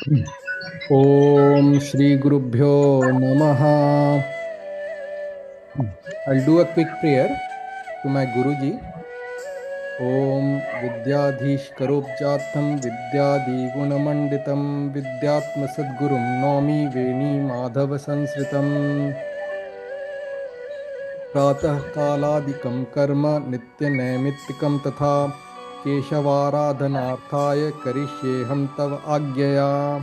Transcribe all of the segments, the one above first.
Om Shri Gurubhyo Namaha. I'll do a quick prayer to my Guruji. Om Vidyadhish Karobjatam Vidyadi Gunamanditam Vidyatma Sadgurum Nomi Veni Madhava Sansritam Pratah Kaladikam Karma Nitya Naimittikam Tatha Keshavaradhanarthaya Karishyeham Tava Agyaya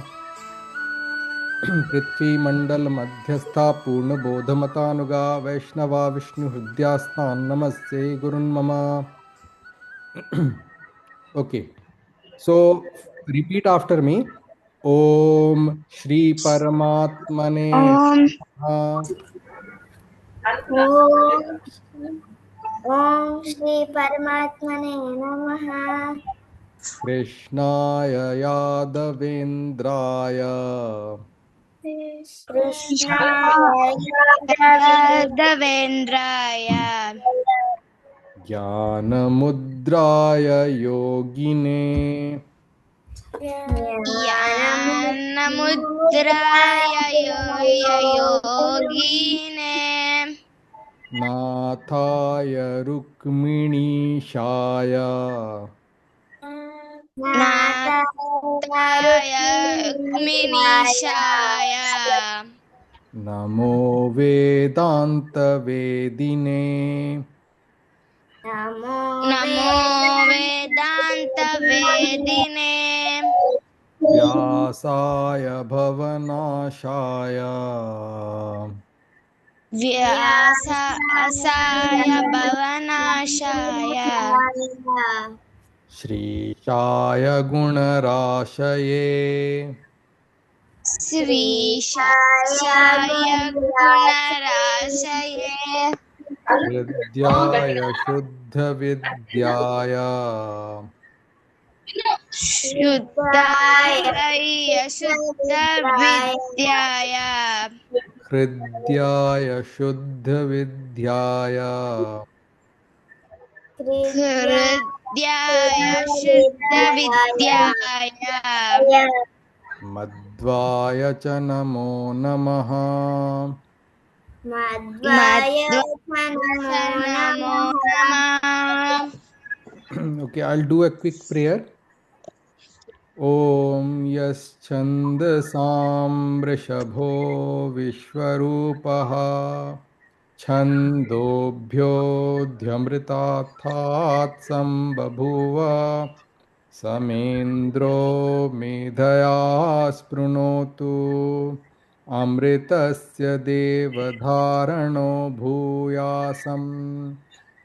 पृथ्वी मंडल मध्यस्था पूर्ण बोधमतानुगा वैष्णवा विष्णु हृदयास्तान् नमस्ते गुरुन् मम. Okay, so repeat after me. Om Shri Paramatmane Om Namaha. Om Om Shri Paramatmane Namaha. Krishnaya Yadavendraya Krishnaya Devendraya Jnanamudraya Yogine Yanamudraya Yogine नाथाय रुक्मिणीशाय Nataya Minishaya नमो वेदान्तवेदिने Namo Vedanta Vedine व्यासाय भवनाशाय Vyasaya Bhavanashaya श्रीशाय गुणराशये Sri Shaya Gunarashaye हृद्याय शुद्धविद्याय Shuddhaya Shuddha Vidyaya हृद्याय शुद्धविद्याय Hridyaya Shuddha Vidyaya मध्वाय च नमो नमः. Madhvaya Namo Namah. Okay, I'll do a quick prayer. Om Yaschandasaam Vrishabho Vishwarupaha Chandobhyodhyamritathat Sambabhuva Samendro Medhaya Sprunotu Amritasya Devadharano Bhuyasam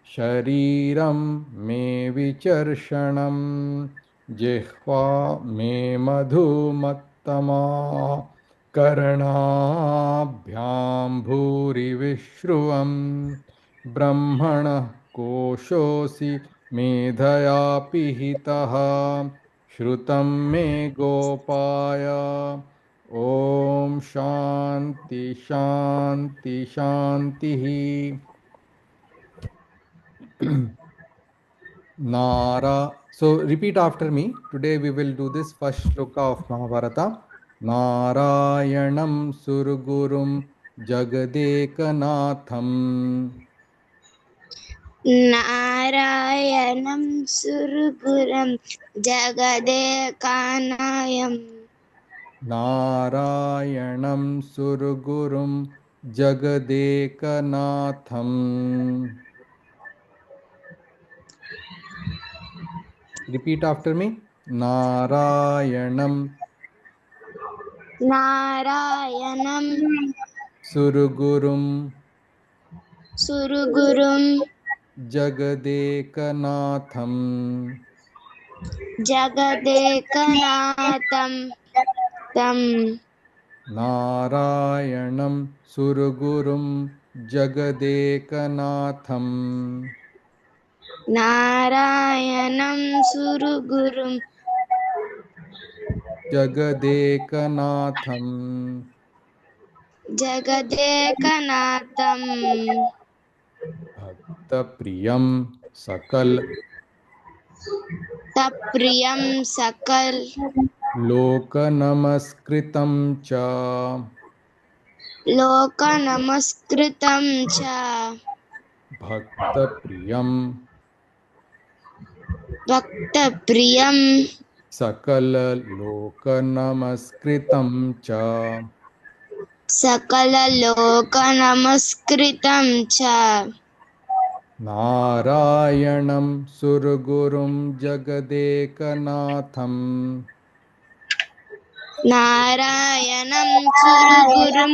Shariram Me Vicharshanam Jihva Me Madhumattama Karnabhyam Bhuri Vishruvam Brahmana Koshosi मेधया पिहितः श्रुतं मे गोपाय ओम शांति शांति शांतिः. So repeat after me. Today we will do this first shloka of Mahabharata. Narayanam Surgurum Jagadekanatham Narayanam Suruguram Jagadekanayam Narayanam Surgurum Jagadekanatham. Repeat after me. Narayanam Narayanam Surgurum Surugurum Jagadekanatham. Jagadekanatham Tam Narayanam Surgurum Jagadekanatham. Narayanam Surugurum Jagadekanatham. Jagadekanatham Bhakta Priyam Sakal Tapriyam Sakal लोकनमस्कृतं च लोकनमस्कृतं च भक्तप्रियं भक्तप्रियं सकललोकनमस्कृतं च सकललोकनमस्कृतं च नारायणं सुरगुरुं जगदेकनाथं नारायणं सुरगुरुं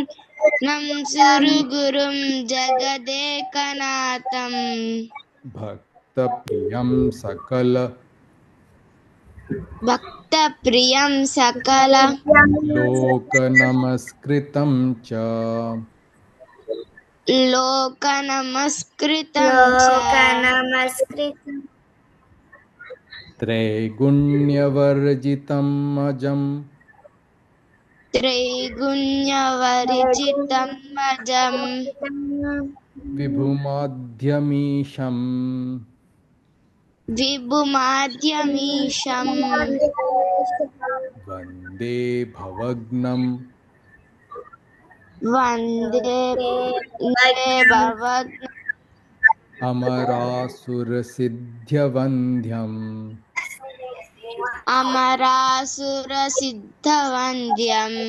नं सुरगुरुं जगदेकनाथं भक्तप्रियं भक्तप्रियं सकल लोकनमस्कृतं च लोकनमस्कृतं च लोकनमस्कृतं त्रैगुण्यवर्जितम् अजम् त्रैगुण्यवर्जितं मजं विभुमाद्यमीशम् विभुमाद्यमीशं वन्दे भवग्नम् वन्दे भवद् अमरासुरसिद्ध्यवन्ध्यम् अमरासुरसिद्धवन्द्यम्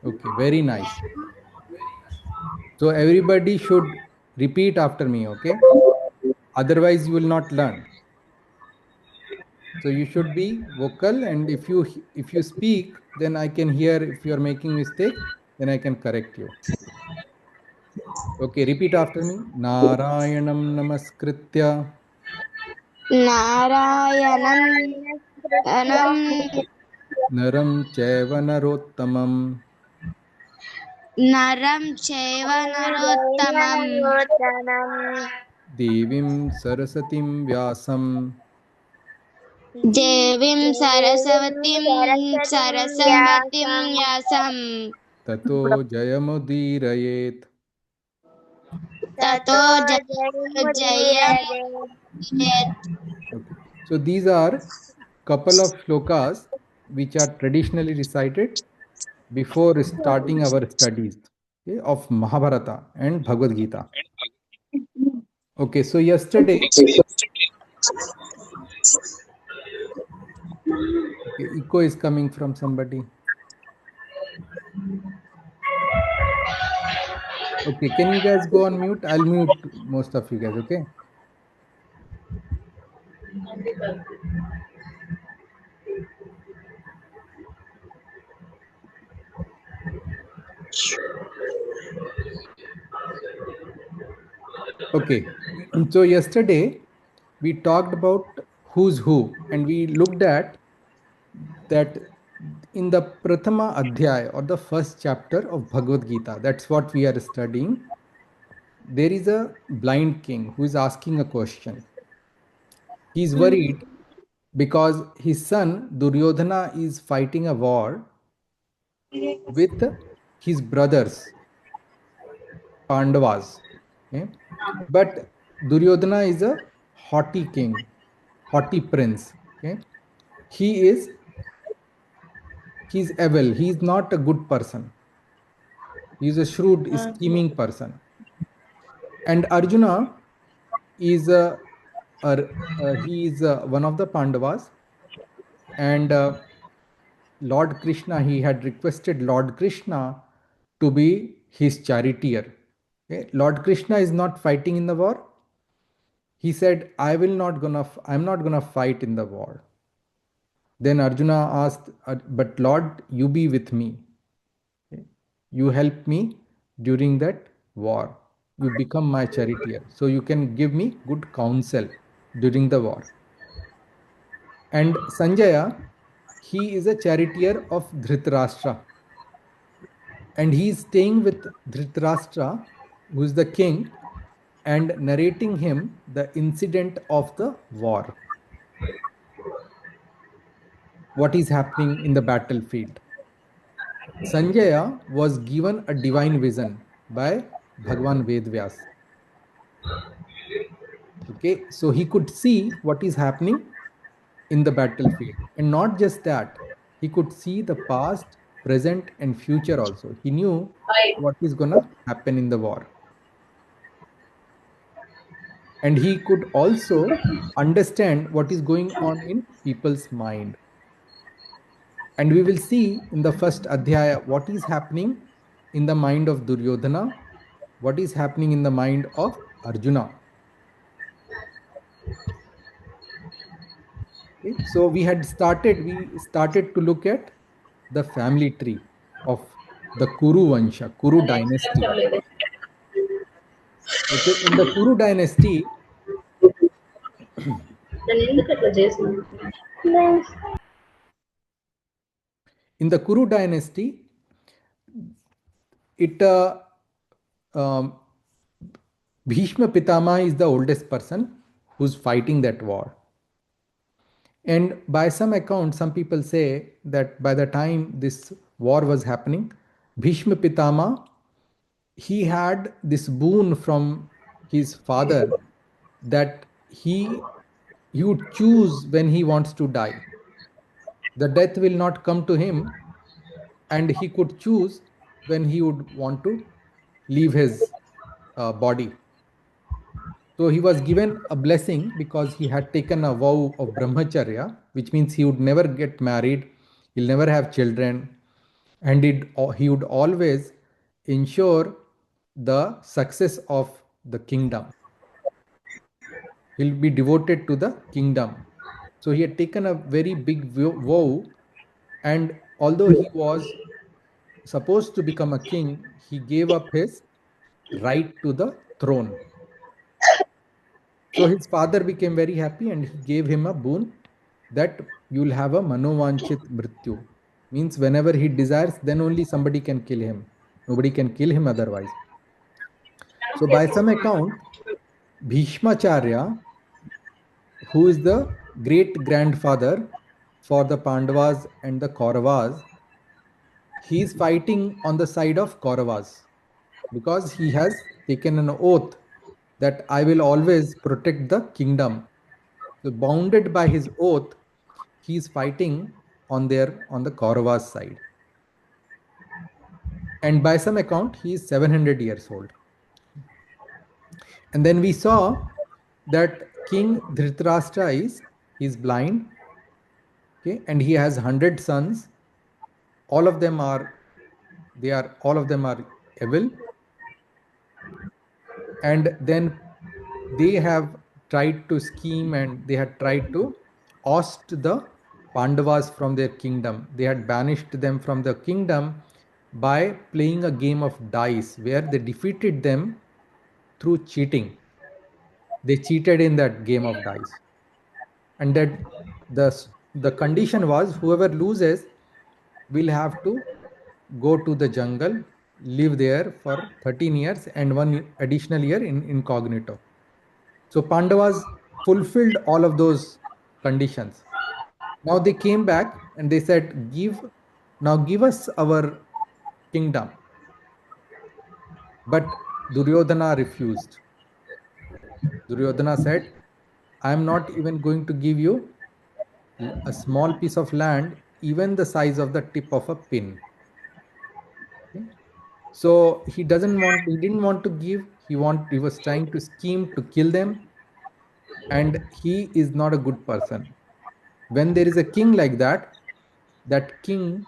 Okay, very nice. So everybody should repeat after me, okay? Otherwise you will not learn. So you should be vocal, and if you speak, then I can hear. If you are making mistake, then I can correct you. Okay, repeat after me. Narayanam namaskritya नारायणं अनं naram chaiva narottamam नरं चैव नरोत्तमं devim sarasatim vyasam देवीं सरस्वतीं सरस्वतीं व्यासं tato jayamudirayet. ततो जयमुदीरयेत् Okay. So these are couple of shlokas which are traditionally recited before starting our studies, okay, of Mahabharata and Bhagavad Gita. Okay, so yesterday, okay, echo is coming from somebody. Okay, can you guys go on mute? I'll mute most of you guys, okay? Okay, so yesterday we talked about who's who, and we looked at that in the Prathama Adhyay, or the first chapter of Bhagavad Gita. That's what we are studying. There is a blind king who is asking a question. He is worried because his son Duryodhana is fighting a war with his brothers Pandavas. Okay? But Duryodhana is a haughty king, haughty prince. Okay? He is he's evil. He is not a good person. He is a shrewd, scheming person. And Arjuna is he is one of the Pandavas, and Lord Krishna, he had requested Lord Krishna to be his charioteer. Okay? Lord Krishna is not fighting in the war. He said, I'm not gonna fight in the war. Then Arjuna asked, but Lord, you be with me. Okay? You help me during that war. You become my charioteer. So you can give me good counsel during the war. And Sanjaya, he is a charioteer of Dhritarashtra. And he is staying with Dhritarashtra, who is the king, and narrating him the incident of the war. What is happening in the battlefield. Sanjaya was given a divine vision by Bhagwan Vedvyas. Okay, so he could see what is happening in the battlefield. And not just that, he could see the past, present, and future also. He knew what is going to happen in the war. And he could also understand what is going on in people's mind. And we will see in the first adhyaya what is happening in the mind of Duryodhana, what is happening in the mind of Arjuna. Okay? So we started to look at the family tree of the Kuru Vansha, Kuru dynasty. Okay, in the Kuru dynasty, in the Kuru dynasty, it um, Bhishma Pitama is the oldest person who's fighting that war. And by some account, some people say that by the time this war was happening, Bhishma Pitama, he had this boon from his father that he would choose when he wants to die. The death will not come to him, and he could choose when he would want to leave his body. So he was given a blessing because he had taken a vow of brahmacharya, which means he would never get married, he'll never have children, and he would always ensure the success of the kingdom. He'll be devoted to the kingdom. So he had taken a very big vow, and although he was supposed to become a king, he gave up his right to the throne. So his father became very happy and he gave him a boon that you'll have a manovanchit mrityu. Means whenever he desires, then only somebody can kill him. Nobody can kill him otherwise. So by some account, Bhishmacharya, who is the great grandfather for the Pandavas and the Kauravas, he is fighting on the side of Kauravas because he has taken an oath that I will always protect the kingdom. So bounded by his oath, he is fighting on the Kauravas side. And by some account, he is 700 years old. And then we saw that King Dhritarashtra is blind, okay, and he has 100 sons. All of them are evil, and then they have tried to scheme and they had tried to oust the Pandavas from their kingdom. They had banished them from the kingdom by playing a game of dice where they defeated them through cheating. They cheated in that game of dice. And that the condition was whoever loses will have to go to the jungle, live there for 13 years and one additional year in incognito. So Pandavas fulfilled all of those conditions. Now they came back and they said, give us our kingdom. But Duryodhana refused. Duryodhana said, I am not even going to give you a small piece of land, even the size of the tip of a pin. Okay? So he didn't want to give, he was trying to scheme to kill them, and he is not a good person. When there is a king like that, that king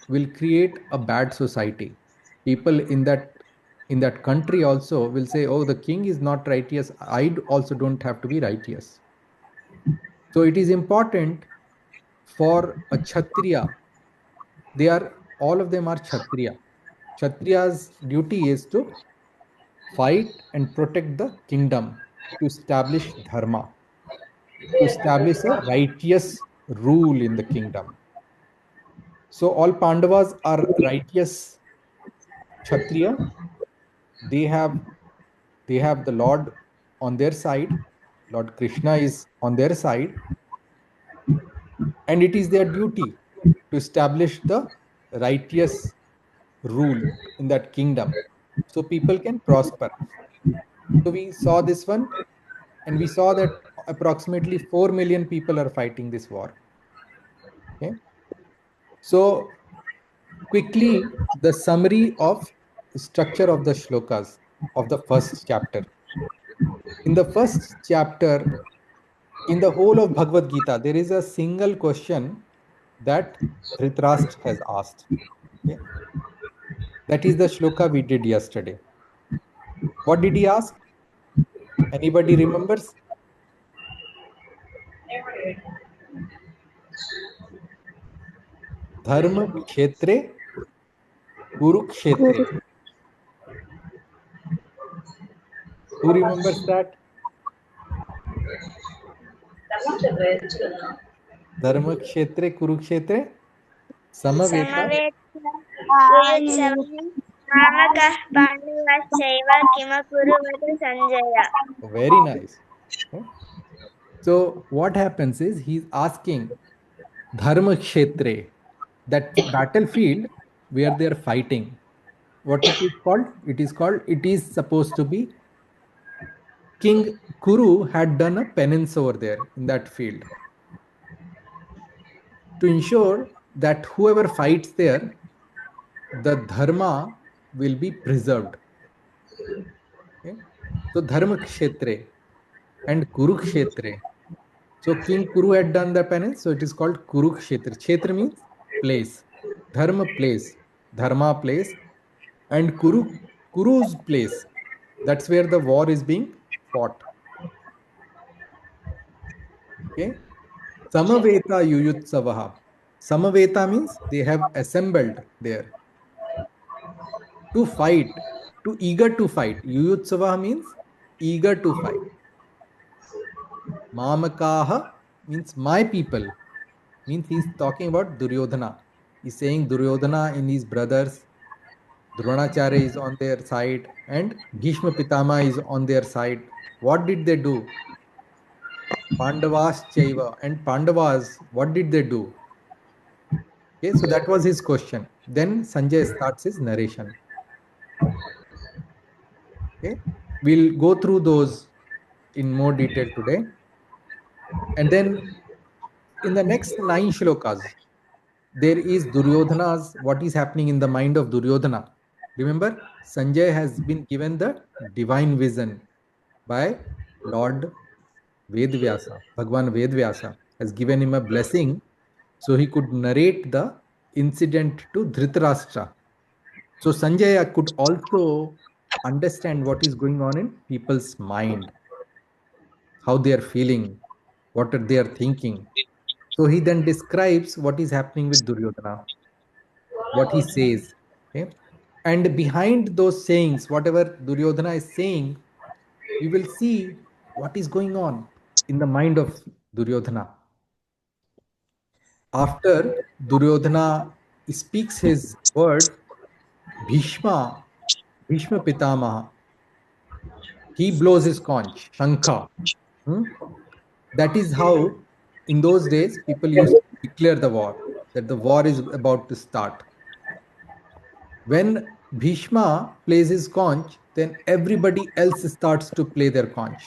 will create a bad society. People in that country also will say, oh, the king is not righteous, I also don't have to be righteous. So it is important for a kshatriya. All of them are kshatriya. Kshatriya's duty is to fight and protect the kingdom, to establish dharma, to establish a righteous rule in the kingdom. So all Pandavas are righteous kshatriya. They have the Lord on their side. Lord Krishna is on their side, and it is their duty to establish the righteous rule in that kingdom so people can prosper. So we saw this one, and we saw that approximately 4 million people are fighting this war. Okay. So quickly, the summary of structure of the shlokas of the first chapter. In the first chapter, in the whole of Bhagavad Gita, there is a single question that Dhritarashtra has asked. Okay? That is the shloka we did yesterday. What did he ask? Anybody remembers? Dharma kshetre kurukshetre. Who remembers that? Dharma kshetre kurukshetre samaveta. युयुत्सवः मामकः पाण्डवश्चैव किमकुर्वत Sanjay. Very nice. Okay? So what happens is he's asking Dharma kshetre, that battlefield where they are fighting. What it is called? It is supposed to be King Kuru had done a penance over there in that field to ensure that whoever fights there, the dharma will be preserved. Okay? So Dharma Kshetre and Kurukshetre. So King Kuru had done the penance, so it is called Kurukshetra. Kshetra means place. Dharma place, Dharma place, and Kuru's place. That's where the war is being fought. Okay. Samaveta Yuyutsavaha. Samaveta means they have assembled there to fight, to eager to fight. Yuyutsavaha means eager to fight. Mamakaha means my people. Means he's talking about Duryodhana. He's saying Duryodhana and his brothers, Dronacharya is on their side, and Bhishma Pitama is on their side. What did they do? Pandavas Chaiva. And Pandavas, what did they do? Okay, so that was his question. Then Sanjay starts his narration. Okay, we'll go through those in more detail today. And then in the next 9 shlokas, there is Duryodhana's, what is happening in the mind of Duryodhana. Remember, Sanjay has been given the divine vision by Lord Vedvyasa. Bhagwan Vedvyasa has given him a blessing so he could narrate the incident to Dhritarashtra. So Sanjaya could also understand what is going on in people's mind, how they are feeling, what are they are thinking. So he then describes what is happening with Duryodhana, what he says. Okay? And behind those sayings, whatever Duryodhana is saying, we will see what is going on in the mind of Duryodhana. After Duryodhana speaks his words, Bhishma Pitamaha, he blows his conch, Shankha. That is how, in those days, people used to declare the war, that the war is about to start. When Bhishma plays his conch, then everybody else starts to play their conch.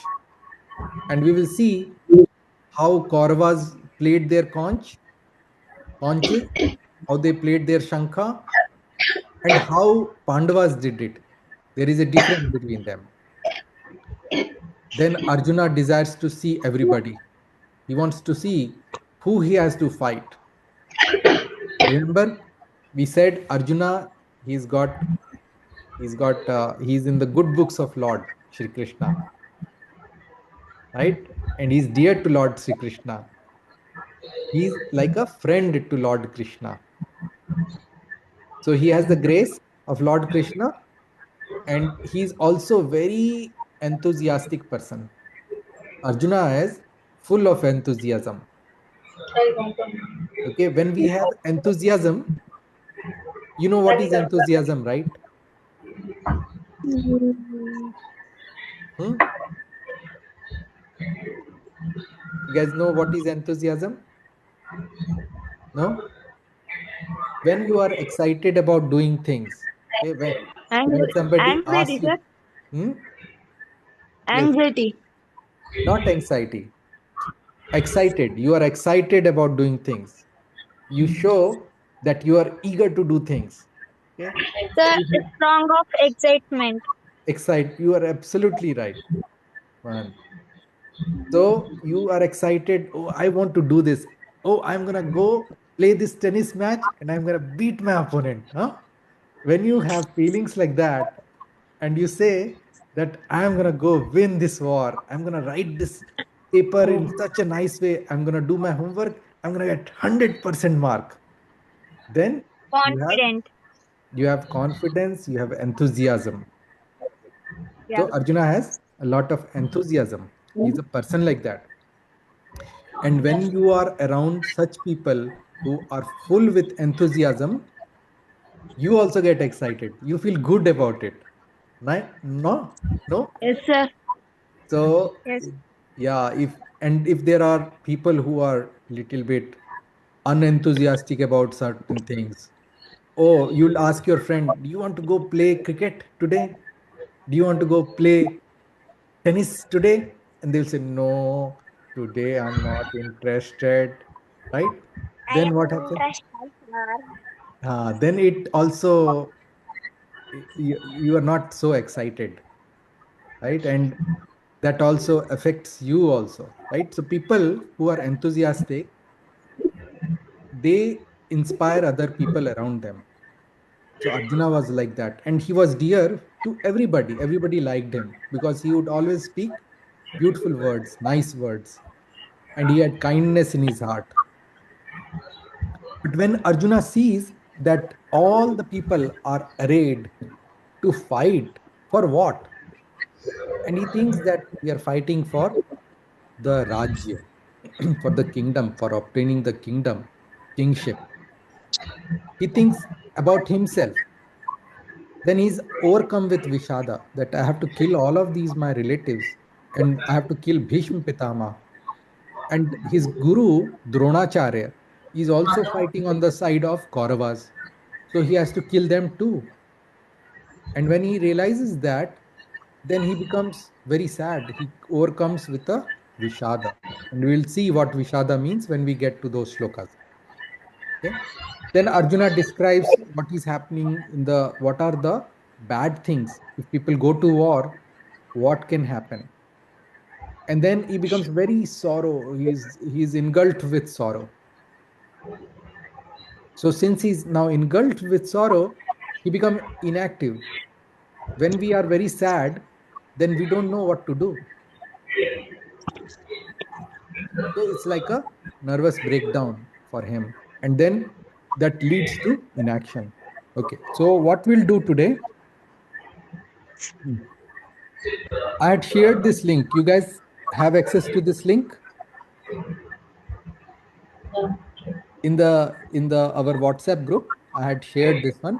And we will see how Kauravas played their conches, how they played their Shankha, and how Pandavas did it. There is a difference between them. Then Arjuna desires to see everybody. He wants to see who he has to fight. Remember, we said Arjuna, he's in the good books of Lord Shri Krishna, right? And he's dear to Lord Shri Krishna. He's like a friend to Lord Krishna. So he has the grace of Lord Krishna, and he's also very enthusiastic person. Arjuna is full of enthusiasm. Okay, when we have enthusiasm, you know what is enthusiasm, right? You guys know what is enthusiasm? No? When you are excited about doing things, okay, when somebody asks Anxiety, you, sir. hmm? Yes, Anxiety. not anxiety. excited. You are excited about doing things. You show that you are eager to do things. Okay. The You have song of excitement. excite. You are absolutely right, Anand. So you are excited. Oh, I want to do this. Oh, I'm gonna go play this tennis match and I'm gonna beat my opponent. Huh? When you have feelings like that, and you say that I'm gonna go win this war, I'm gonna write this paper in such a nice way. I'm gonna do my homework. I'm gonna get 100% mark. Then you have Confident. you have confidence. You have enthusiasm. Yeah. So Arjuna has a lot of enthusiasm. He's a person like that. And when you are around such people who are full with enthusiasm, you also get excited. You feel good about it. No, no. Yes, sir. So Yes. yeah, if there are people who are little bit unenthusiastic about certain things, oh, you'll ask your friend, do you want to go play cricket today? Do you want to go play tennis today? And they'll say, no, today I'm not interested. Right? I Then what am happens? interested, sir. Then it also, you are not so excited, right? And that also affects you also, right? So people who are enthusiastic, they inspire other people around them. So Arjuna was like that, and he was dear to everybody. Everybody liked him because he would always speak beautiful words, nice words, and he had kindness in his heart. But when Arjuna sees that all the people are arrayed to fight for what? And he thinks that we are fighting for the Rajya, for the kingdom, for obtaining the kingdom, kingship. He thinks about himself. Then he's overcome with Vishada that I have to kill all of these my relatives and I have to kill Bhishma Pitama. And his guru, Dronacharya, is also fighting on the side of Kauravas. So he has to kill them too. And when he realizes that, then he becomes very sad. He overcomes with a Vishada. And we'll see what Vishada means when we get to those shlokas. Okay. Then Arjuna describes what is happening in the what are the bad things. If people go to war, what can happen? And then he becomes very sorrow. He's engulfed with sorrow. So since he's now engulfed with sorrow, he become inactive. When we are very sad, then we don't know what to do. So it's like a nervous breakdown for him. And then that leads to inaction. Okay. So what we'll do today, I had shared this link. You guys have access to this link in the our WhatsApp group. I had shared this one.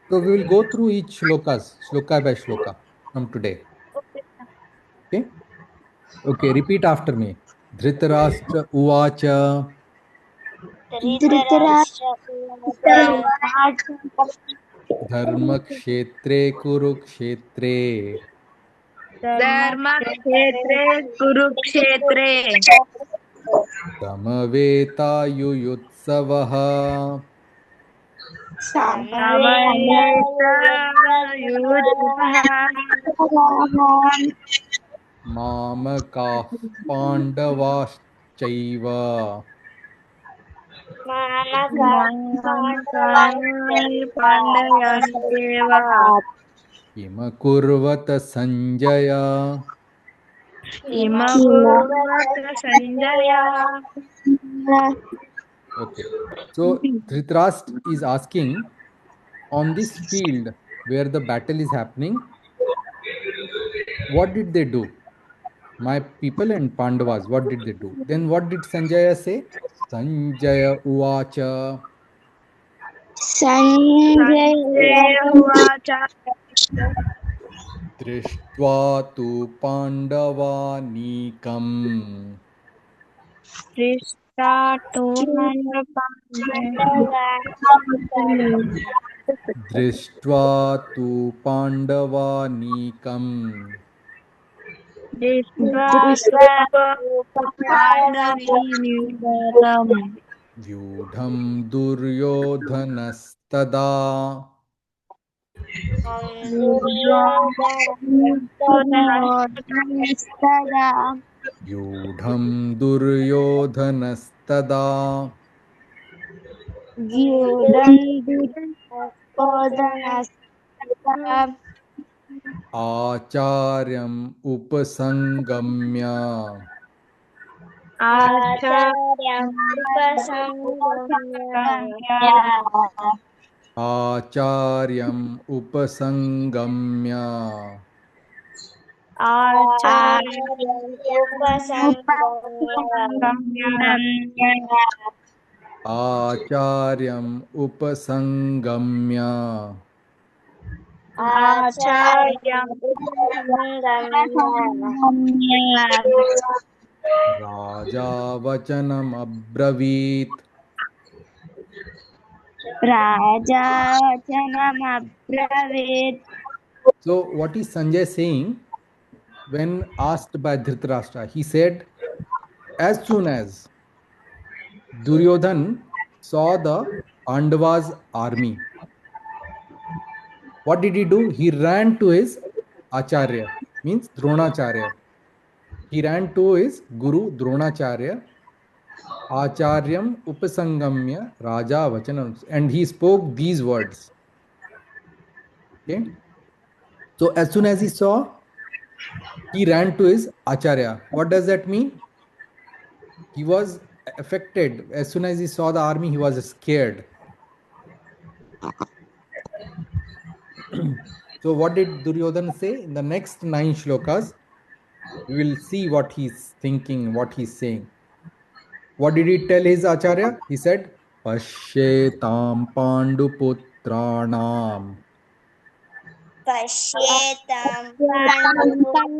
So we will go through each shloka by shloka from today. Okay. Okay. Okay. Repeat after me. Dhritarashtra uvacha Dhritarashtra Uvacha dharmakshetre kurukshetre Dharmakshetre Kurukshetre samaveta Samayeta Yudhaha मामकाः पाण्डवाश्चैव Mamakaya Pandayasteva किमकुर्वत Sanjay Imakurvata Sanjaya. Okay. So Dhritarashtra is asking, on this field where the battle is happening, what did they do? My people and Pandavas, what did they do? Then what did Sanjaya say? Sanjaya Uvacha Sanjay Sanjaya Uvacha दृष्ट्वा तु पाण्डवानीकम् दृष्ट्वा तु पाण्डवानीकम् दृष्ट्वा दृष्ट्वा पाण्डवीमीवरम् व्यूढं दुर्योधनस्तदा दुर्योधनस्तदा व्यूढं दुर्योधनस्तदा व्यूढं दुर्योधनस्तदा आचार्यम् उपसंगम्य आचार्यमुपसङ्गम्य आचार्यम् उपसंगम्य आचार्यमुपसङ्गम्य आचार्यम् उपसंगम्य आचार्यमुपसङ्गम्य राजा वचनमब्रवीत्. राजा वचनमब्रवीत् So, what is Sanjay saying when asked by Dhritarashtra? He said, as soon as Duryodhan saw the Pandavas' army, what did he do? He ran to his Acharya, means Dronacharya. He ran to his Guru Dronacharya, Acharyam Upasangamya Raja Vachanam, and he spoke these words. Okay. So, as soon as he saw, he ran to his Acharya. What does that mean? He was affected. As soon as he saw the army, he was scared. So, what did Duryodhana say? In the next 9 shlokas, we will see what he's thinking, what he's saying. What did he tell his Acharya? He said, Pashyetam Panduputranam. पश्येतां पाण्डुपुत्राणाम्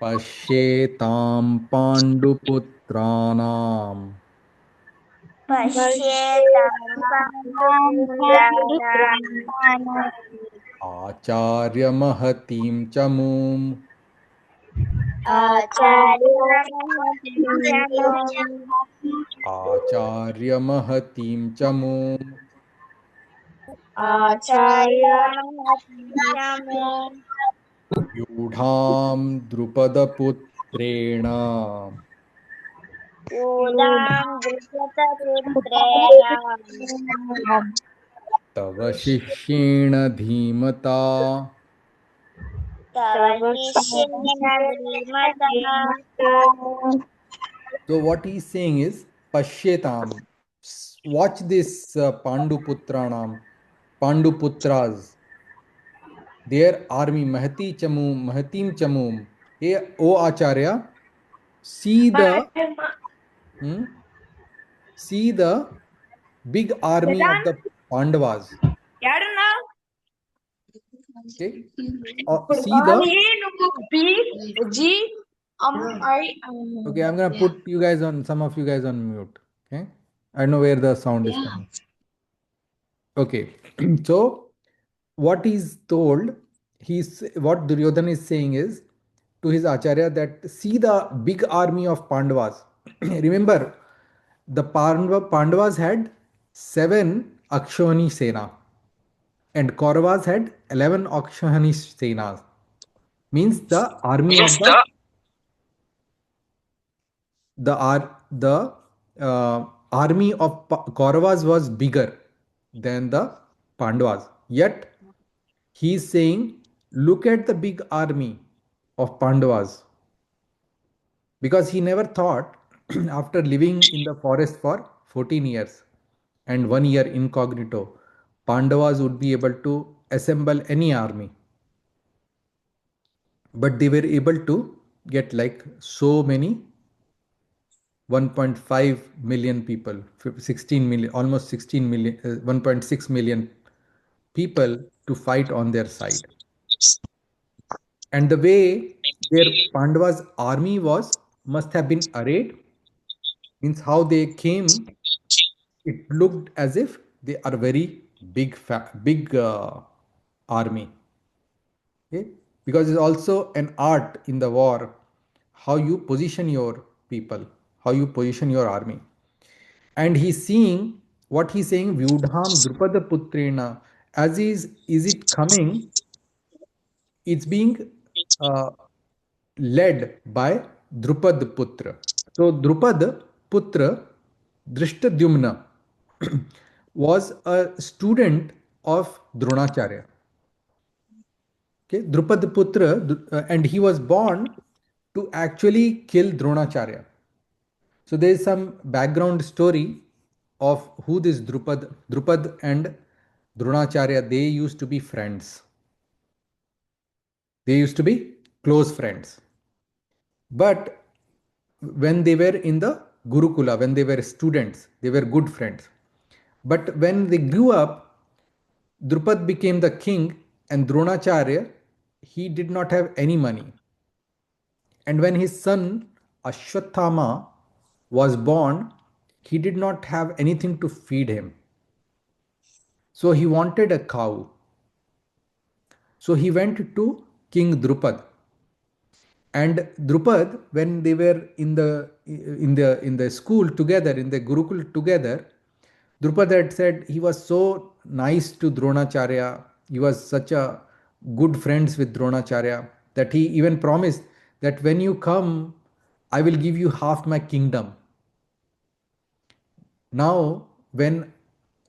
Pashyetam Panduputranam. पश्येतां पाण्डुपुत्राणाम् Acharya Mahatim Chamum. आचार्यमहतीं Acharya Mahatim Chamum. आचार्यमहतीं व्यूढां द्रुपदपुत्रेण योदां द्रुपदपुत्रेण तव शिष्येण धीमता. तव शिष्येन धीमतः So what he's saying is, Pashyetam, watch this Panduputranam, Panduputras, their army, Mahati Chamum, Mahatim Chamum. Hey, O Acharya, see the hmm, see the big army of the Pandavas. ಯಾರನ್ನ Okay, see the. G I Okay, I'm gonna put you guys on, some of you guys on mute. Okay, I know where the sound is coming. Okay, so what he's told, what Duryodhana is saying is to his Acharya that see the big army of Pandavas. Remember, the Pandavas had 7 Akshoni Sena and Kauravas had 11 Akshoni Senas. Means the army of the army of Kauravas was bigger than the Pandavas. Yet he is saying, look at the big army of Pandavas, because he never thought after living in the forest for 14 years and 1 year incognito, Pandavas would be able to assemble any army. But they were able to get like so many 1.5 million people, 16 million, almost 16 million, 1.6 million people to fight on their side. And the way their Pandavas army must have been arrayed, means how they came, it looked as if they are very big army. Okay? because it's also an art in the war, how you position your people, how you position your army. And he's seeing what he's saying, Vyudham Drupada Putrena, as is it coming, it's being uh, led by Drupad Putra. So Drupad Putra Drishtadyumna was a student of Dronacharya. Okay, Drupad Putra, and he was born to actually kill Dronacharya. So there is some background story of who this Drupad. Drupad and Dronacharya, they used to be friends. They used to be close friends. But when they were in the Gurukula, when they were students, they were good friends. But when they grew up, Drupad became the king, and Dronacharya, he did not have any money. And when his son Ashwathama was born, he did not have anything to feed him. So he wanted a cow. So he went to King Drupad. And Drupad, when they were in the school together, in the Gurukul together, Drupad had said he was so nice to Dronacharya. He was such a good friends with Dronacharya that he even promised that when you come, I will give you half my kingdom. Now, when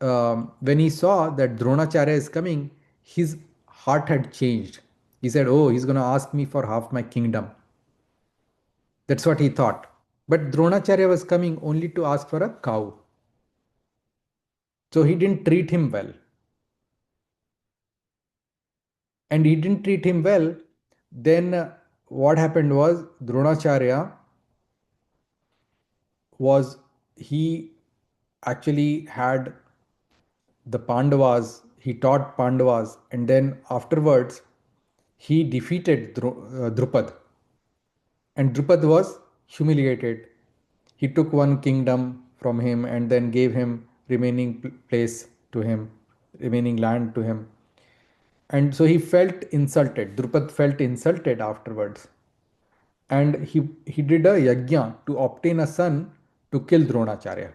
he saw that Dronacharya is coming, his heart had changed. He said, "Oh, he's going to ask me for half my kingdom." That's what he thought. But Dronacharya was coming only to ask for a cow. So he didn't treat him well. And he didn't treat him well. Then what happened was Dronacharya was he actually had the Pandavas, he taught Pandavas, and then afterwards he defeated Drupad. And Drupad was humiliated. He took one kingdom from him and then gave him remaining place to him, remaining land to him. And so he felt insulted. Drupad felt insulted afterwards. And he did a yajna to obtain a son to kill Dronacharya.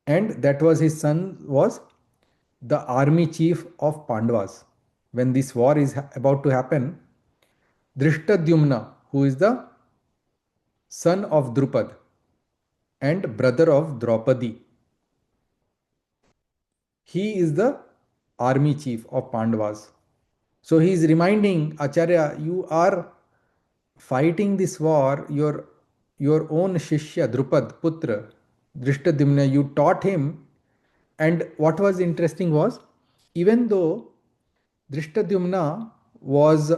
And that was his son was the army chief of Pandavas. When this war is about to happen, Drishtadyumna, who is the son of Drupad and brother of Draupadi, he is the army chief of Pandavas. So he is reminding Acharya, you are fighting this war, your own Shishya, Drupad, Putra, Drishtadyumna, you taught him. And what was interesting was, even though Drishtadyumna was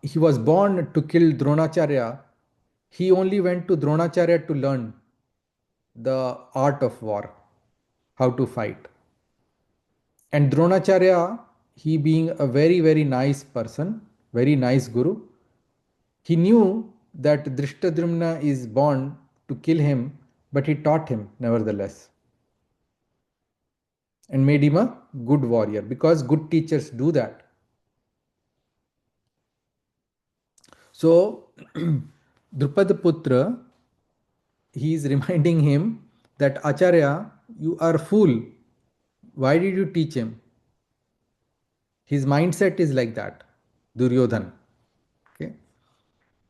he was born to kill Dronacharya, he only went to Dronacharya to learn the art of war, how to fight. And Dronacharya, he being a very, very nice person, very nice guru, he knew that Drishtadyumna is born to kill him, but he taught him nevertheless and made him a good warrior because good teachers do that. So, Drupad Putra, he is reminding him that Acharya, you are fool. Why did you teach him? His mindset is like that, Duryodhan. Okay.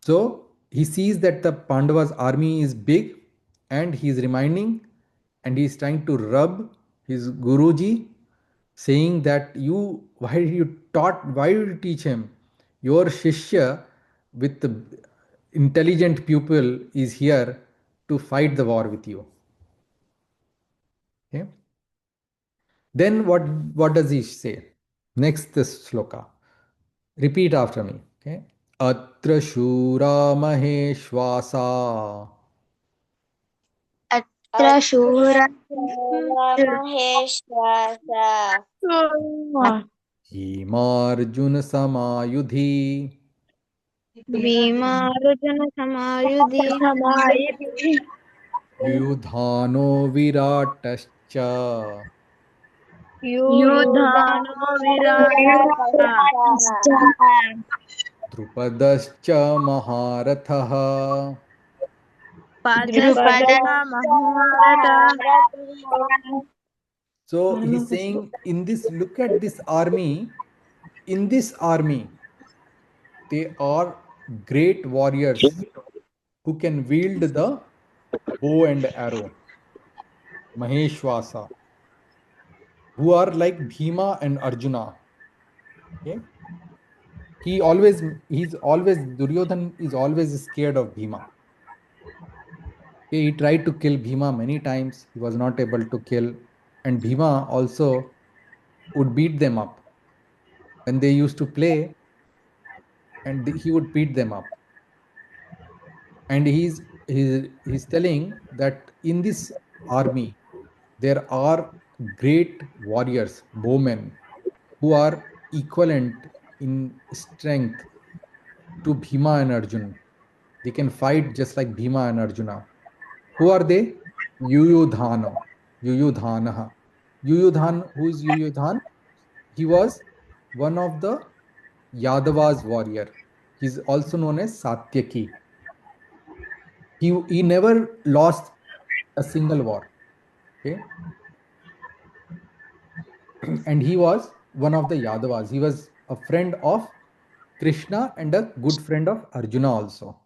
So he sees that the Pandavas' army is big and he is reminding and he is trying to rub his Guruji, saying that why did you teach him? Your Shishya with the intelligent pupil is here to fight the war with you. Okay. Then what does he say? Next this sloka. Repeat after me. Okay. Atra shura maheshwasa अत्र शूरः महेश्वासा Himarjuna samayudhi Bhimarjun समायुधि Vyudhano viratascha युधानो विराटश्च द्रुपदश्च महारथः. द्रुपदश्च महारथः So he's saying in this, look at this army. In this army, they are great warriors who can wield the bow and arrow, Maheshwasa, who are like Bhima and Arjuna. Okay? Duryodhan is always scared of Bhima. Okay? He tried to kill Bhima many times. He was not able to kill. And Bhima also would beat them up. When they used to play, and he would beat them up. And he's telling that in this army there are great warriors, bowmen, who are equivalent in strength to Bhima and Arjun. They can fight just like Bhima and Arjuna. Who are they? Yuyudhana. Yuyudhanaha. Yuyudhan, who is Yuyudhan? He was one of the Yadava's warrior. He's also known as Satyaki. He never lost a single war. Okay. And he was one of the Yadavas. He was a friend of Krishna and a good friend of Arjuna also.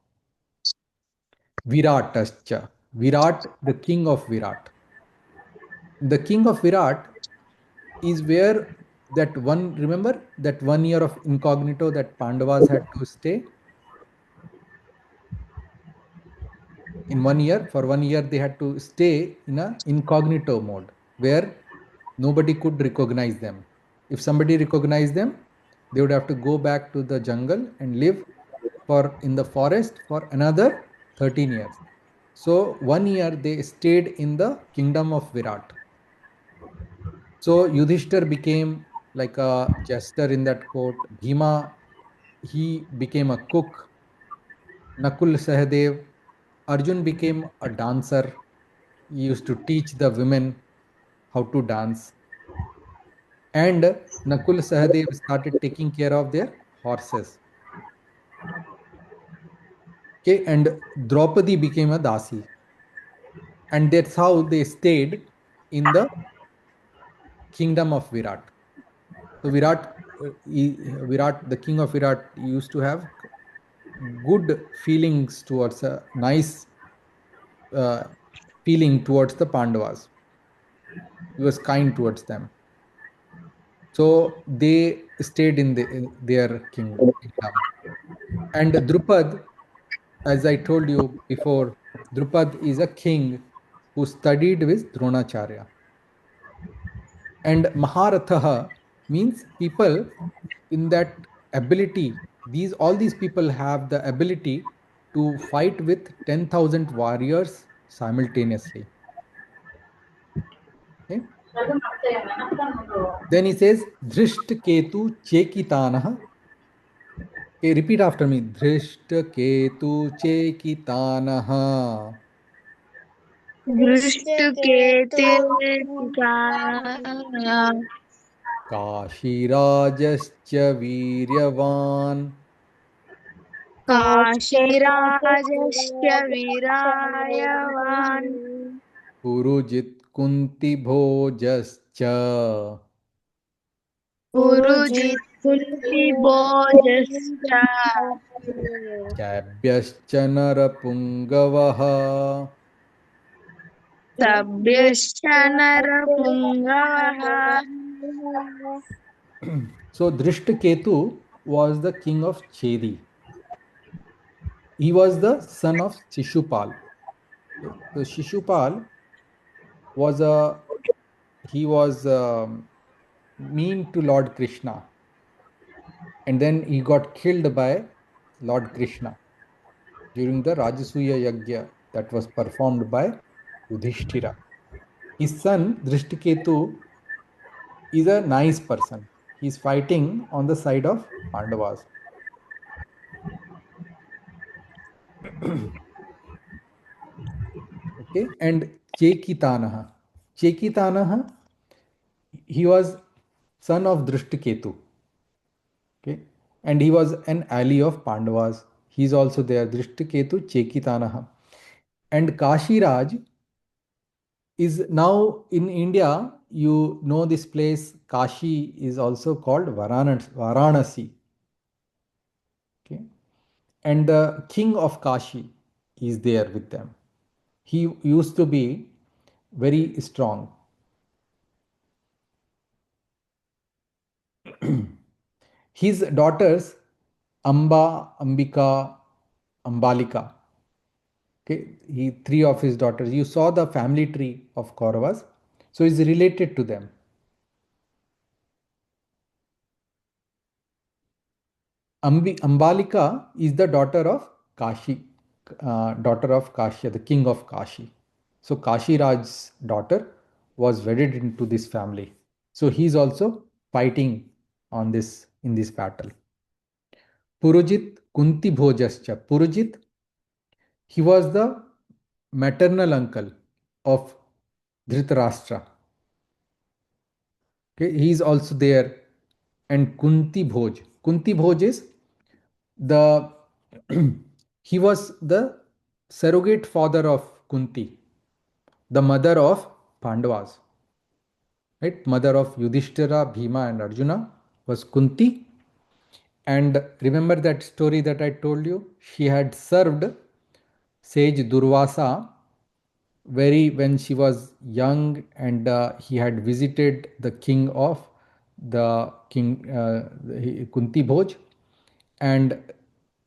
Viratascha. Virat, the king of Virat. The king of Virat is where that one, remember that 1 year of incognito that Pandavas had to stay? In 1 year, for 1 year, they had to stay in a incognito mode where nobody could recognize them. If somebody recognized them, they would have to go back to the jungle and live for in the forest for another 13 years. So 1 year they stayed in the kingdom of Virat. So Yudhishthir became like a jester in that court. Bhima, he became a cook. Nakul Sahadev, Arjun became a dancer. He used to teach the women how to dance. And Nakul Sahadev started taking care of their horses. Okay, and Draupadi became a dasi. And that's how they stayed in the kingdom of Virat. So Virat, the king of Virat, used to have good feelings towards a nice uh, feeling towards the Pandavas. He was kind towards them. So they stayed in their kingdom. And Drupad, as I told you before, Drupad is a king who studied with Dronacharya. And Maharathaha means people in that ability. All these people have the ability to fight with 10,000 warriors simultaneously. Okay? Then he says, Drisht Ketu Chekitanah. Okay, repeat after me. Drisht Ketu Chekitanah. दृष्टकेते काशीराजश्च वीर्यवान् काशीराजस्य वीरायवान् Purujit कुन्तिभोजश्च Purujit कुन्तिभोजश्च शैब्यश्च नरपुङ्गवः सभ्यश्च नरपुङ्गवः So Drishtaketu was the king of Chedi. He was the son of Shishupal. Okay. So Shishupal was mean to Lord Krishna, and then he got killed by Lord Krishna during the Rajasuya Yagya that was performed by Yudhishthira. His son Drishtaketu is a nice person. He's fighting on the side of Pandavas. Okay, and Chekitanaha. Chekitanaha, He was son of Drishtaketu. Okay, and he was an ally of Pandavas. He's also there. Drishtaketu Chekitanaha. And Kashi Raj is now in India. You know this place, Kashi is also called Varanasi. Okay, and the king of Kashi is there with them. He used to be very strong. His daughters, Amba, Ambika, Ambalika. Okay, three of his daughters. You saw the family tree of Kauravas, so he's related to them. Ambalika is the daughter of Kashi, daughter of Kashya, the king of Kashi. So Kashi Raj's daughter was wedded into this family. So he's also fighting on this in this battle. Purujit Kunti Bhojascha. Purujit, he was the maternal uncle of Dhritarashtra. Okay, he is also there. And Kunti Bhoj. Kunti Bhoj is the he was the surrogate father of Kunti, the mother of Pandavas. Right? Mother of Yudhishthira, Bhima, and Arjuna was Kunti. And remember that story that I told you? She had served sage Durvasa very when she was young, and he had visited the king of the king Kunti Bhoj, and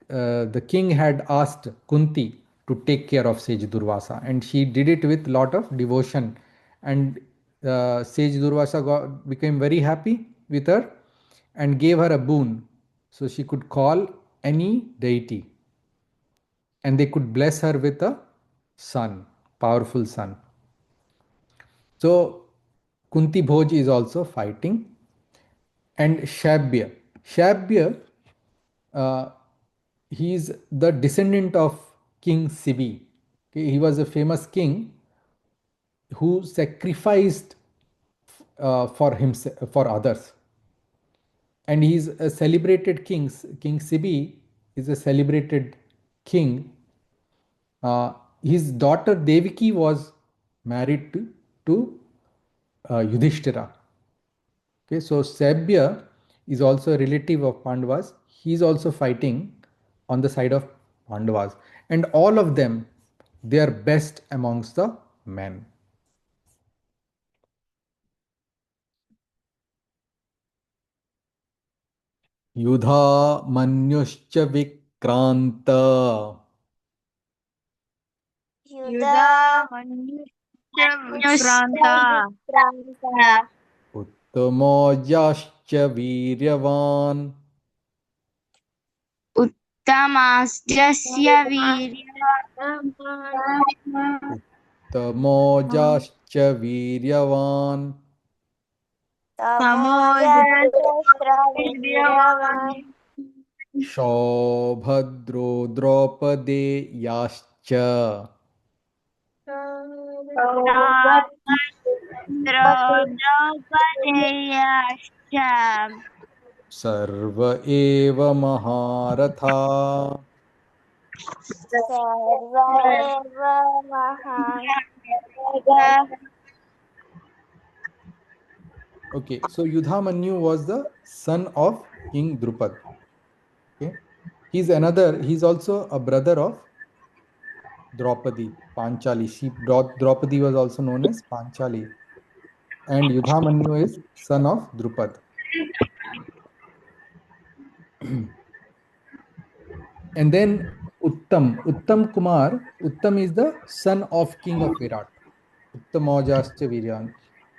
the king had asked Kunti to take care of sage Durvasa, and she did it with lot of devotion, and sage Durvasa became very happy with her and gave her a boon, so she could call any deity and they could bless her with a son, powerful son. So Kunti Bhoj is also fighting. And Shabya. Shabya, uh, he is the descendant of King Sibi. Okay, he was a famous king who sacrificed for himself, for others. And he is a celebrated king. King Sibi is a celebrated king. His daughter Devaki was married to Yudhishthira. Okay, so Sabya is also a relative of Pandavas. He is also fighting on the side of Pandavas, and all of them, they are best amongst the men. Yudha Manyuscha Vikranta युधा युधामन्युश्च विक्रान्ता Uttamojascha Viryavan उत्तमास्यस्य Uttamojascha Viryavan तमोजस्वीर्यवान् तमोजस्रवीर्यवान् Shaubhadro Draupadi द्रौपदेयश्च सर्व एव महारथा सर्व एव महान् Okay, so Yudhamanyu was the son of King Drupad. Okay, he's also a brother of Draupadi, Panchali. Draupadi was also known as Panchali. And Yudhamanyu is son of Drupad. And then Uttam Kumar, Uttam is the son of King of Virat. Uttamajascha Viryan.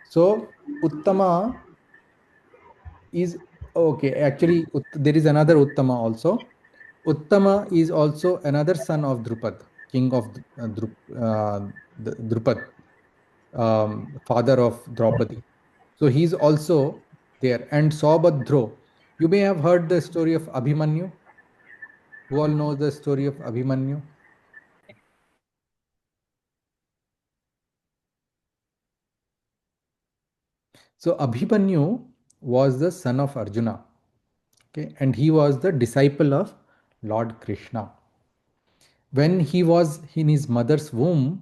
So Uttama is okay. Actually, there is another Uttama also. Uttama is also another son of Drupad, king of Drupad, father of Draupadi. So he's also there. And Saubhadro, you may have heard the story of Abhimanyu. Who all knows the story of Abhimanyu? So Abhimanyu was the son of Arjuna, okay, and he was the disciple of Lord Krishna. When he was in his mother's womb,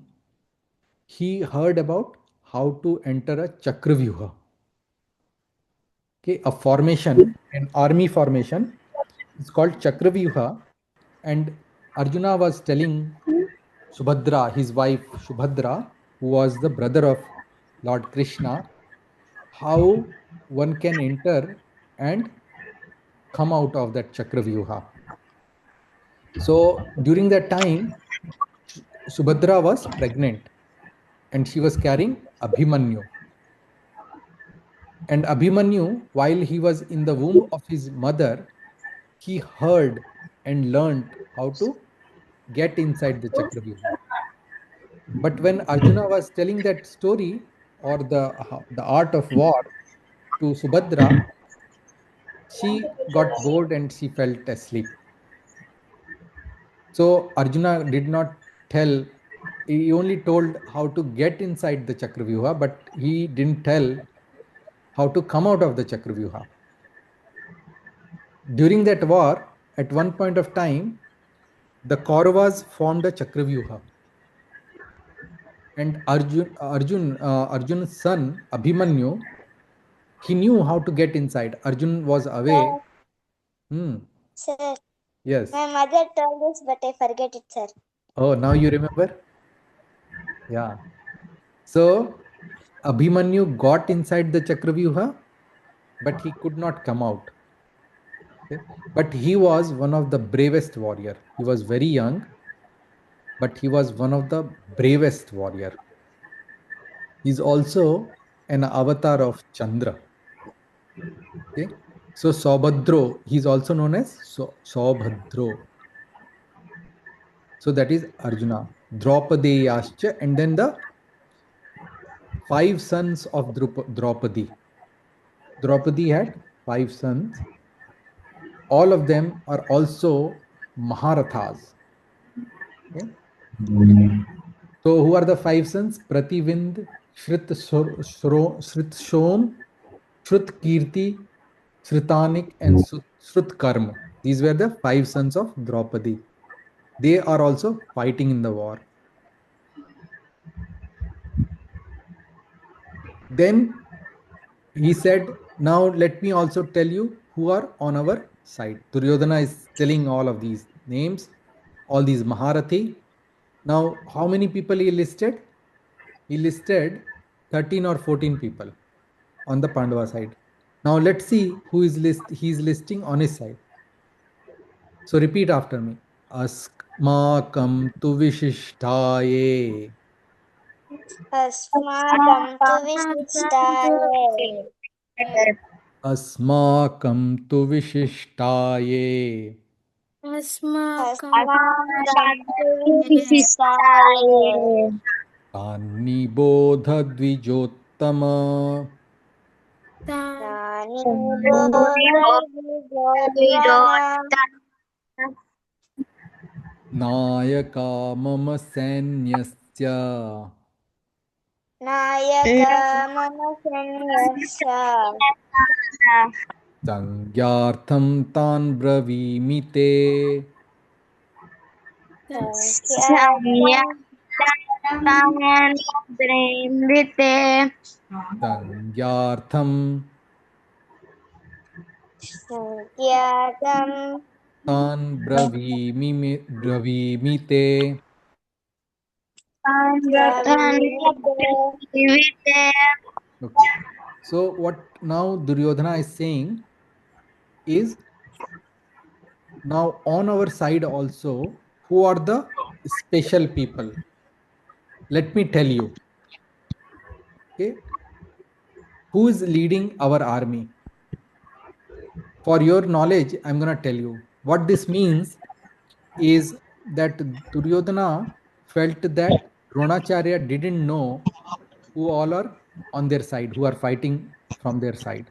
he heard about how to enter a Chakravyuha, okay, a formation, an army formation. It's called Chakravyuha, and Arjuna was telling Subhadra, his wife Subhadra, who was the brother of Lord Krishna, how one can enter and come out of that Chakravyuha. So during that time, Subhadra was pregnant and she was carrying Abhimanyu. And Abhimanyu, while he was in the womb of his mother, he heard and learned how to get inside the Chakravyuha. But when Arjuna was telling that story or the art of war to Subhadra, she got bored and she felt asleep. So Arjuna did not tell, he only told how to get inside the Chakravyuha, but he didn't tell how to come out of the Chakravyuha. During that war, at one point of time, the Kauravas formed a Chakravyuha. And Arjun's son, Abhimanyu, he knew how to get inside. Arjun was away. Sir, Hmm. sir, Yes. my mother told this, but I forget it, sir. Oh, now you remember? Yeah. So Abhimanyu got inside the Chakravyuha, but he could not come out. Okay? But he was one of the bravest warrior. He was very young, but he was one of the bravest warrior. He's also an avatar of Chandra. Okay. So Saubhadro, he's also known as Saubhadro. So that is Arjuna. Draupadeyascha, and then the five sons of Draupadi. Draupadi had five sons. All of them are also Maharathas. Okay? So who are the five sons? Prativind, Shom, Shrut Kirti, Shritanik, and Shrut Karma. These were the five sons of Draupadi. They are also fighting in the war. Then he said, now let me also tell you who are on our side. Duryodhana is telling all of these names, all these Maharathi. Now, how many people he listed? He listed 13 or 14 people on the Pandava side. Now let's see who is he's listing on his side. So repeat after me. Asmakam tu vishishtaye. Asmakam tu visishtaye. Asmakam tu vishishtaye. Asmakam tu visishtaye. Tanibodha dvijottama. Nani bodha Nayaka mama sainyasya. Nayaka mama sanyasya. Sangyartham tan bravimite. Sankhyatam Sangyartham Sankhyatam tan bravimite. Pravimite. Okay. So what now Duryodhana is saying is, now on our side also, who are the special people? Let me tell you. Okay. Who is leading our army? For your knowledge, I'm going to tell you. What this means is that Duryodhana felt that Dronacharya didn't know who all are on their side, who are fighting from their side.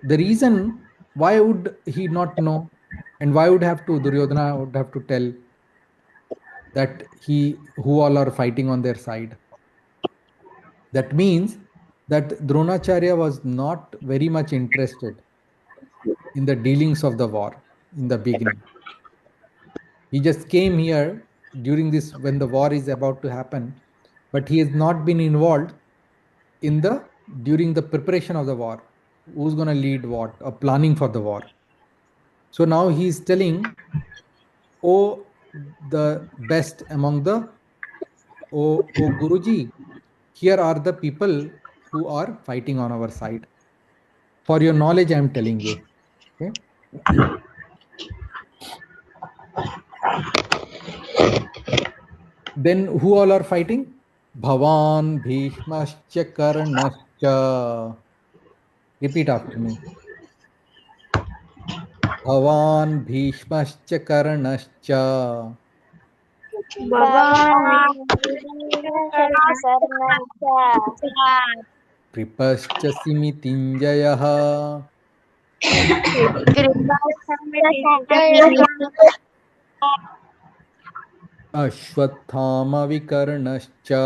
The reason, why would he not know, and why would have to Duryodhana would have to tell that he who all are fighting on their side? That means that Dronacharya was not very much interested in the dealings of the war in the beginning. He just came here during this when the war is about to happen, but he has not been involved in the during the preparation of the war. Who's going to lead what or planning for the war? So now he's telling, oh, the best among the, oh Guruji, here are the people who are fighting on our side. For your knowledge, I am telling you. Okay. Then who all are fighting? Bhavan, Bhishmascha, Karnascha. Repeat after me. Bhavan, Bhishmascha, Karnascha. Bhavan Karnascha. Kripascha Simitinjayah. Ashwathama Vikarnascha.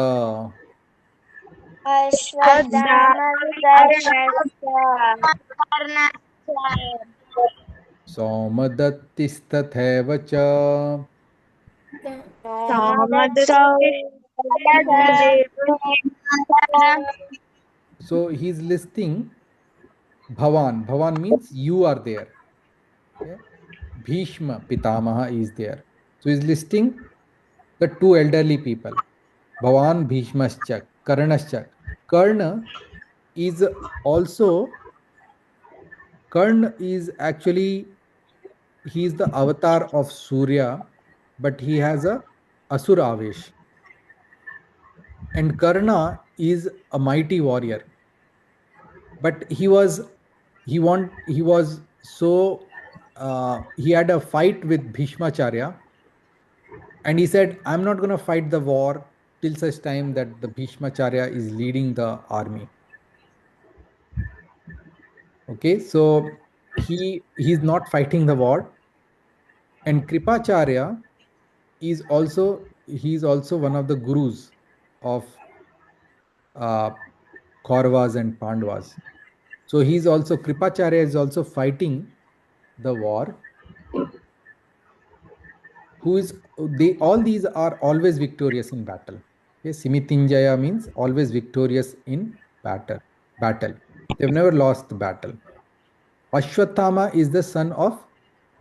Ashwadama Vikarnascha. Somadattistattheva cha. So he's listing Bhavan. Bhavan means you are there. Okay? Bhishma Pitamaha is there. So he's listing the two elderly people. Bhavan Bhishmascha, Karnascha. Karna is also, Karna is actually, he is the avatar of Surya, but he has a Asura Avesh. And Karna is a mighty warrior. But he was so, he had a fight with Bhishmacharya, and he said, I'm not going to fight the war till such time that the Bhishmacharya is leading the army. Okay, so he's not fighting the war. And Kripacharya he's also one of the gurus of uh, Kauravas and Pandavas. So Kripacharya is also fighting the war. All these are always victorious in battle. Okay, Simitinjaya means always victorious in battle. They've never lost the battle. Ashwathama is the son of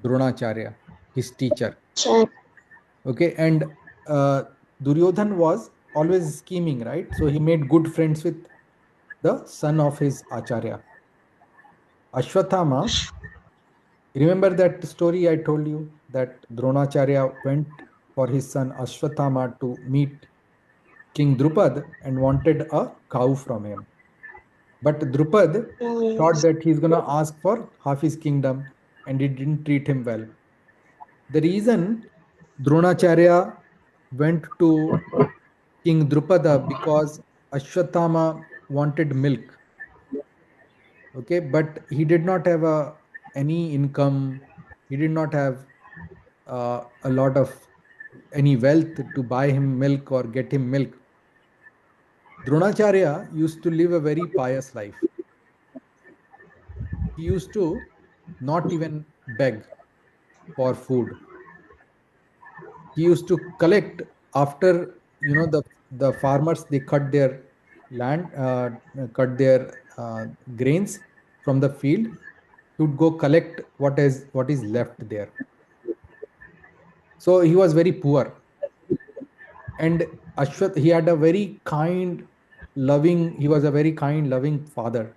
Dronacharya, his teacher. Okay, and Duryodhan was always scheming, right? So he made good friends with the son of his Acharya. Ashwathama, remember that story I told you that Dronacharya went for his son Ashwathama to meet King Drupad and wanted a cow from him. But Drupad thought that he's going to ask for half his kingdom and he didn't treat him well. The reason Dronacharya went to King Drupada because Ashwathama wanted milk. Okay, but he did not have any income. He did not have a lot of any wealth to buy him milk or get him milk. Dronacharya used to live a very pious life. He used to not even beg for food. He used to collect after the farmers, they cut their land, cut their grains from the field. He would go collect what is left there. So he was very poor, and Ashwath, he had a very kind, loving. He was a very kind, loving father.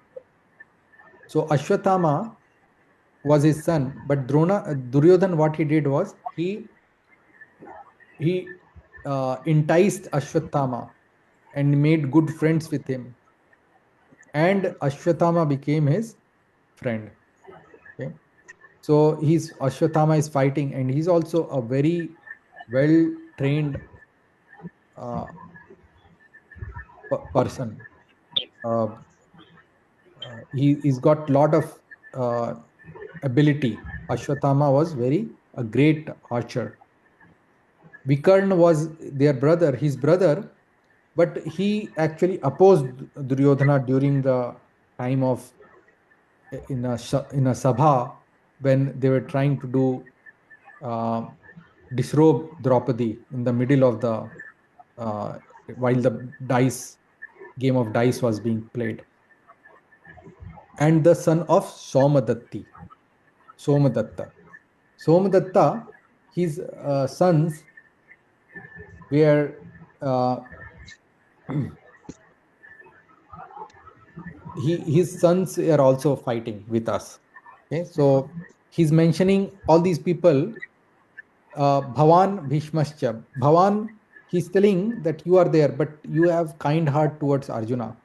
So Ashwathama was his son, but Duryodhan, what he did was he enticed Ashwathama and made good friends with him, and Ashwathama became his friend. Okay, so Ashwathama is fighting, and he's also a very well trained person. He's got lot of ability. Ashwathama was a great archer. Vikarna was their brother. His brother but he actually opposed Duryodhana during the time of in a sabha when they were trying to do uh, disrobe Draupadi in the middle of the uh, while the dice game of dice was being played. And the son of Somadatta. Somadatta, his sons were his sons are also fighting with us. Okay, so he's mentioning all these people. Bhavan Bhishmascha. Bhavan, he's telling that you are there, but you have kind heart towards Arjuna.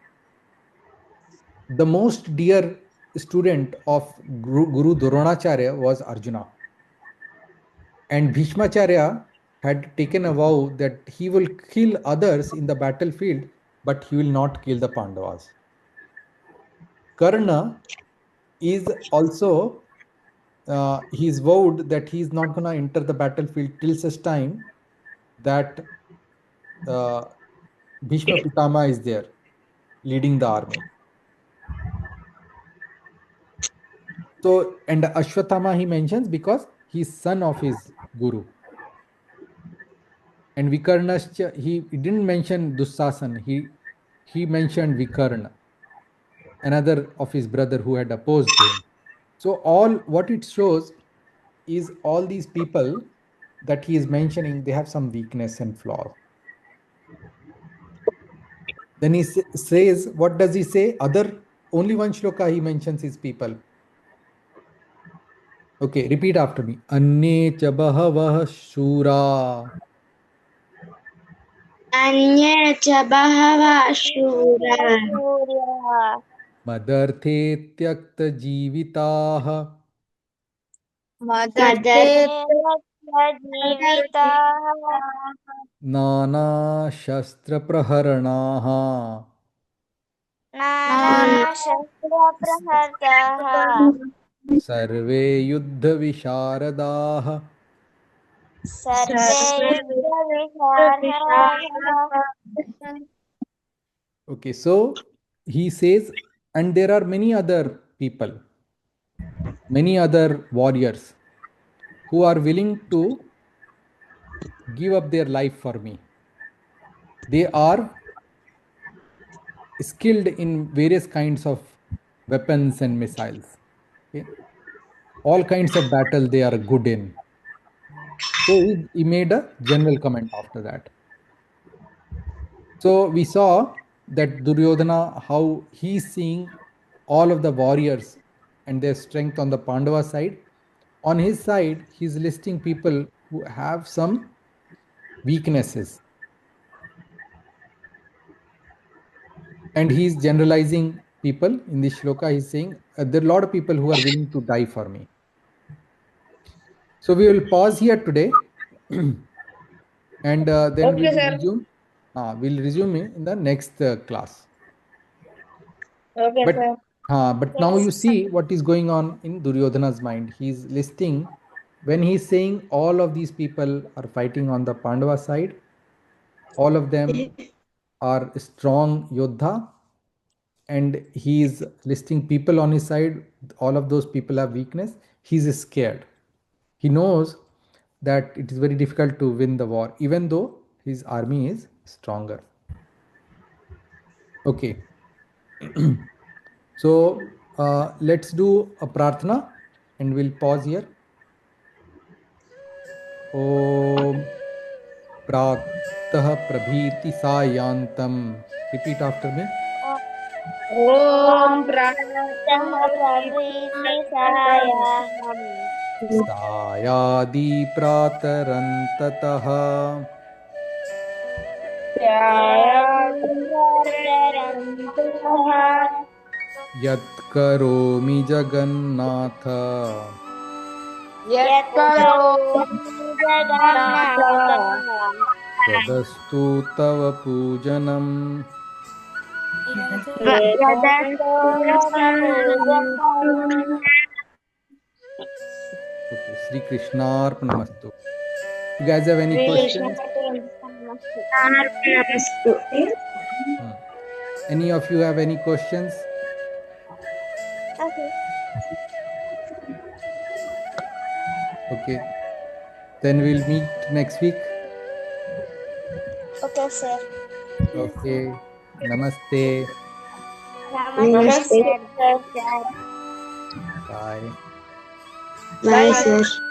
The most dear student of Guru Dronacharya was Arjuna. And Bhishmacharya had taken a vow that he will kill others in the battlefield, but he will not kill the Pandavas. Karna is also, he's vowed that he's not going to enter the battlefield till such time that uh, Bhishma Pitama is there leading the army. So, and Ashwatthama he mentions because he's son of his guru. And Vikarnascha, he didn't mention Dussasan, he mentioned Vikarna, another of his brother who had opposed him. So, all what it shows is all these people that he is mentioning, they have some weakness and flaws. Then he says, what does he say? Only one shloka he mentions his people. Okay, repeat after me. Anye cha bahavah shura. Anye cha bahava shura. Surya. Madarthe tyakta jivitah. Madar. Madarte Jivitaha. Nana shastra praharanaha. Nana Shastra Prahartaha. Sarve yuddha visharadaha. Sarve Yuddha Visharhaha. Okay, so he says, and there are many other people, many other warriors who are willing to give up their life for me. They are skilled in various kinds of weapons and missiles. Okay? All kinds of battle they are good in. So he made a general comment after that. So we saw that Duryodhana, how he's seeing all of the warriors and their strength on the Pandava side. On his side, he's listing people who have some weaknesses. And he's generalizing people in this shloka. He's saying there are a lot of people who are willing to die for me. So we will pause here today and then we will resume. We'll resume in the next class. Okay, But sir. but now you see what is going on in Duryodhana's mind. He's listing when he's saying all of these people are fighting on the Pandava side. All of them are strong Yodha, and he is listing people on his side. All of those people have weakness. He's scared. He knows that it is very difficult to win the war, even though his army is stronger. Okay. So let's do a prarthana and we'll pause here. Om Praktah Prabhiti Sayantam. Repeat after me. Om Pratah Pravriti Sayaham. Sayadi Pratarantatah. Jaya Yat Karomi Jagannatha. Yat Yatkaro Jagannatha. Tadastu Tava Pujanam. Yadasto Tava Pujanam. Okay, Sri Krishna Arpanamastu. You guys have any questions? Arpanamastu. Hmm. Any of you have any questions? Okay. Okay. Then we'll meet next week. Okay, sir. Okay. Namaste. Namaste, Namaste. sir. Bye, sir. Bye. Bye, sir.